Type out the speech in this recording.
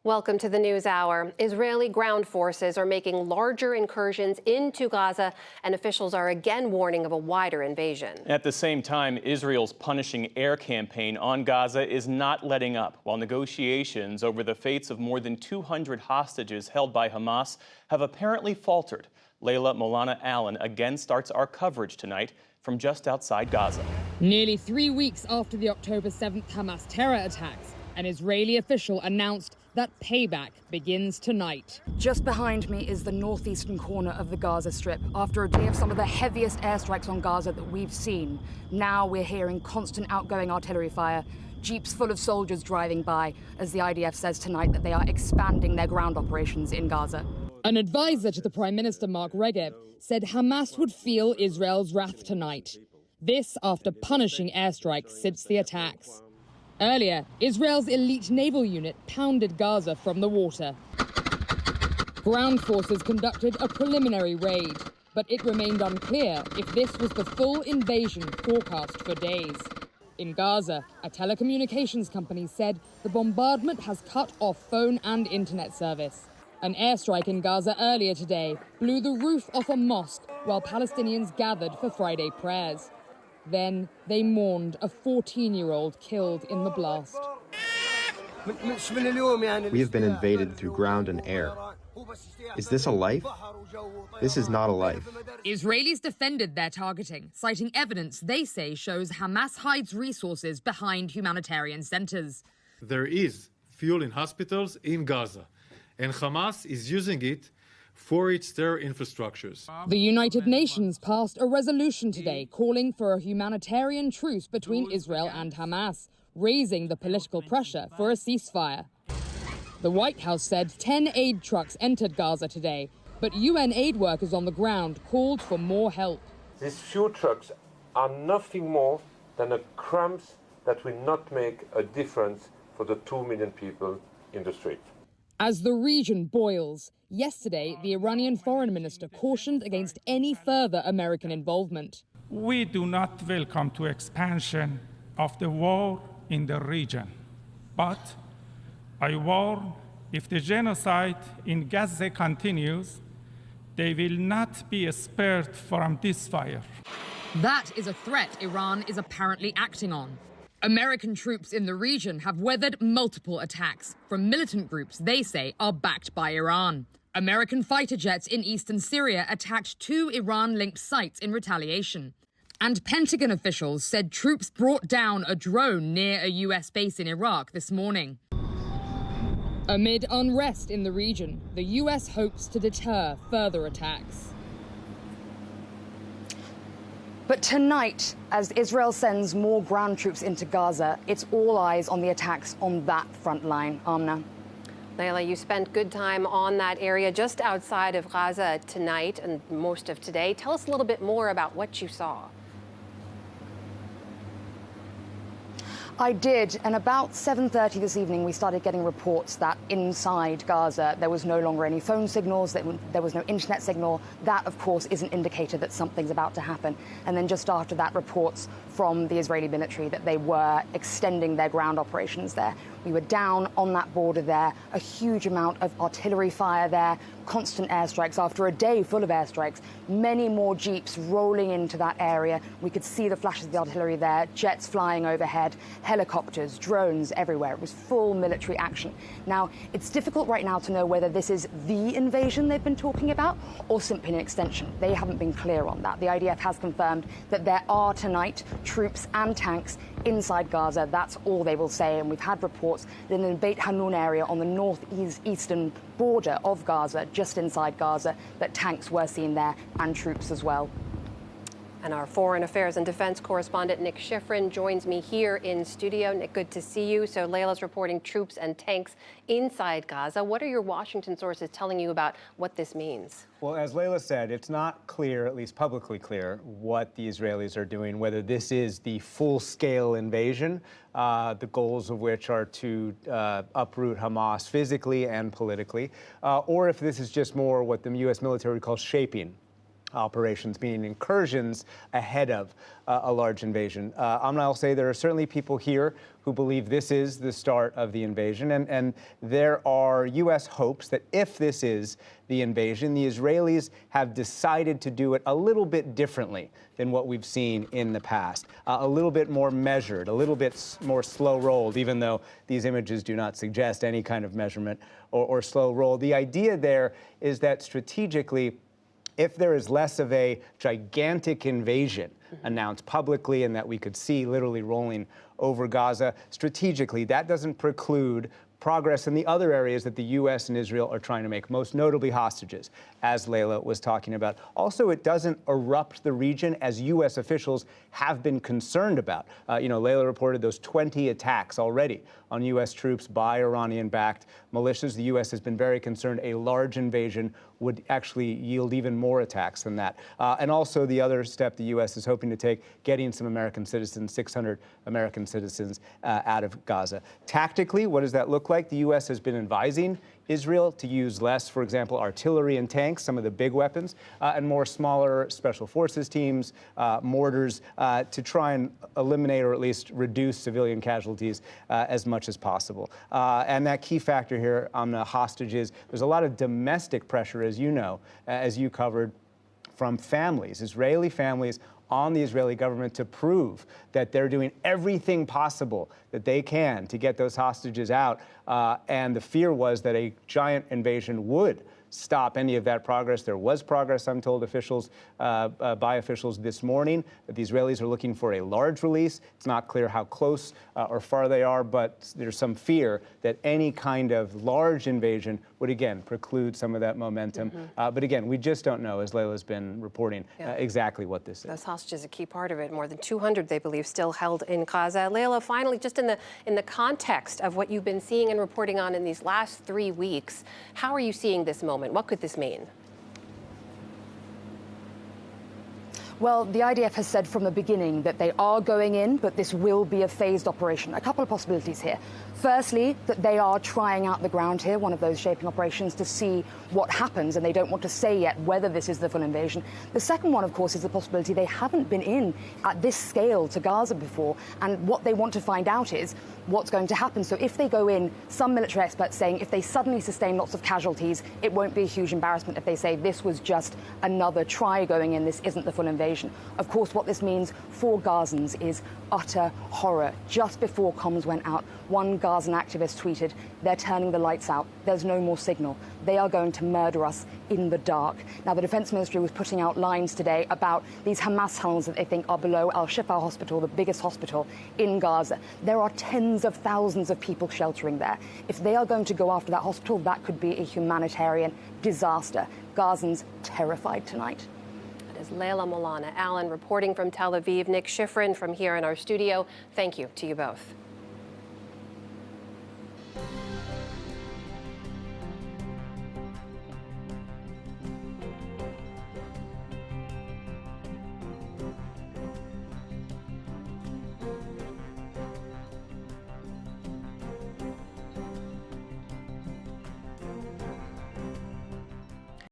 Welcome to the News Hour. Israeli ground forces are making larger incursions into Gaza, and officials are again warning of a wider invasion. At the same time, Israel's punishing air campaign on Gaza is not letting up, while negotiations over the fates of more than 200 hostages held by Hamas have apparently faltered. Layla Molana Allen again starts our coverage tonight from just outside Gaza. Nearly 3 weeks after the October 7th Hamas terror attacks, an Israeli official announced that payback begins tonight. Just behind me is the northeastern corner of the Gaza Strip. After a day of some of the heaviest airstrikes on Gaza that we've seen, now we're hearing constant outgoing artillery fire, jeeps full of soldiers driving by, as the IDF says tonight that they are expanding their ground operations in Gaza. An advisor to the Prime Minister, Mark Regev, said Hamas would feel Israel's wrath tonight. This after punishing airstrikes since the attacks. Earlier, Israel's elite naval unit pounded Gaza from the water. Ground forces conducted a preliminary raid, but it remained unclear if this was the full invasion forecast for days. In Gaza, a telecommunications company said the bombardment has cut off phone and internet service. An airstrike in Gaza earlier today blew the roof off a mosque while Palestinians gathered for Friday prayers. Then they mourned a 14-year-old killed in the blast. We have been invaded through ground and air. Is this a life? This is not a life. Israelis defended their targeting, citing evidence they say shows Hamas hides resources behind humanitarian centers. There is fuel in hospitals in Gaza, and Hamas is using it for its terror infrastructures. The United Nations passed a resolution today calling for a humanitarian truce between Israel and Hamas, raising the political pressure for a ceasefire. The White House said 10 aid trucks entered Gaza today, but UN aid workers on the ground called for more help. These fuel trucks are nothing more than a crumbs that will not make a difference for the 2 million people in the street. As the region boils, yesterday the Iranian foreign minister cautioned against any further American involvement. We do not welcome to expansion of the war in the region, but I warn, if the genocide in Gaza continues, they will not be spared from this fire. That is a threat Iran is apparently acting on. American troops in the region have weathered multiple attacks from militant groups they say are backed by Iran. American fighter jets in eastern Syria attacked 2 Iran-linked sites in retaliation. And Pentagon officials said troops brought down a drone near a US base in Iraq this morning. Amid unrest in the region, the US hopes to deter further attacks. But tonight, as Israel sends more ground troops into Gaza, it's all eyes on the attacks on that front line. Amna. Layla, you spent good time on that area just outside of Gaza tonight and most of today. Tell us a little bit more about what you saw. I did, and about 7:30 this evening we started getting reports that inside Gaza there was no longer any phone signals, there was no internet signal. That, of course, is an indicator that something's about to happen. And then just after that, reports from the Israeli military that they were extending their ground operations there. We were down on that border there, a huge amount of artillery fire there, constant airstrikes after a day full of airstrikes, many more jeeps rolling into that area. We could see the flashes of the artillery there, jets flying overhead, helicopters, drones everywhere. It was full military action. Now, it's difficult right now to know whether this is the invasion they've been talking about or simply an extension. They haven't been clear on that. The IDF has confirmed that there are tonight troops and tanks inside Gaza. That's all they will say. And we've had reports that in the Beit Hanun area on the northeastern border of Gaza, just inside Gaza, that tanks were seen there and troops as well. And our foreign affairs and defense correspondent Nick Schifrin joins me here in studio. Nick, good to see you. So Layla's reporting troops and tanks inside Gaza. What are your Washington sources telling you about what this means? Well, as Layla said, it's not clear, at least publicly clear, what the Israelis are doing, whether this is the full-scale invasion, the goals of which are to uproot Hamas physically and politically, or if this is just more what the U.S. military calls shaping operations, meaning incursions ahead of a large invasion. Amna, I'll say there are certainly people here who believe this is the start of the invasion, and there are U.S. hopes that if this is the invasion, the Israelis have decided to do it a little bit differently than what we've seen in the past, a little bit more measured, a little bit more slow-rolled, even though these images do not suggest any kind of measurement or slow roll. The idea there is that strategically, if there is less of a gigantic invasion announced publicly and that we could see literally rolling over Gaza, strategically, that doesn't preclude progress in the other areas that the U.S. and Israel are trying to make, most notably hostages, as Layla was talking about. Also, it doesn't erupt the region as U.S. officials have been concerned about. Layla reported those 20 attacks already on U.S. troops by Iranian-backed militias. The U.S. has been very concerned a large invasion would actually yield even more attacks than that. And also the other step the U.S. is hoping to take, getting some American citizens, 600 American citizens out of Gaza. Tactically, what does that look like? The U.S. has been advising Israel to use less, for example, artillery and tanks, some of the big weapons, and more smaller special forces teams, mortars, to try and eliminate or at least reduce civilian casualties as much as possible. And that key factor here on the hostages, there's a lot of domestic pressure, as you know, as you covered, from families, Israeli families, on the Israeli government to prove that they're doing everything possible that they can to get those hostages out. And the fear was that a giant invasion would stop any of that progress. There was progress, I'm told officials, by officials this morning, that the Israelis are looking for a large release. It's not clear how close or far they are, but there's some fear that any kind of large invasion would, again, preclude some of that momentum. But again, we just don't know, as Layla's been reporting, exactly what this is. Those hostages are a key part of it. More than 200, they believe, still held in Gaza. Layla, finally, just in the context of what you've been seeing and reporting on in these last 3 weeks, how are you seeing this moment? What could this mean? Well, the IDF has said from the beginning that they are going in, but this will be a phased operation. A couple of possibilities here. Firstly, that they are trying out the ground here, one of those shaping operations, to see what happens, and they don't want to say yet whether this is the full invasion. The second one, of course, is the possibility they haven't been in at this scale to Gaza before, and what they want to find out is what's going to happen. So if they go in, some military experts saying if they suddenly sustain lots of casualties, it won't be a huge embarrassment if they say this was just another try going in, this isn't the full invasion. Of course, what this means for Gazans is utter horror. Just before comms went out, one Gazan activist tweeted, "They're turning the lights out. There's no more signal. They are going to murder us in the dark." Now, the Defense Ministry was putting out lines today about these Hamas tunnels that they think are below Al-Shifa Hospital, the biggest hospital in Gaza. There are tens of thousands of people sheltering there. If they are going to go after that hospital, that could be a humanitarian disaster. Gazans terrified tonight. That is Layla Molana Allen reporting from Tel Aviv. Nick Schifrin from here in our studio. Thank you to you both.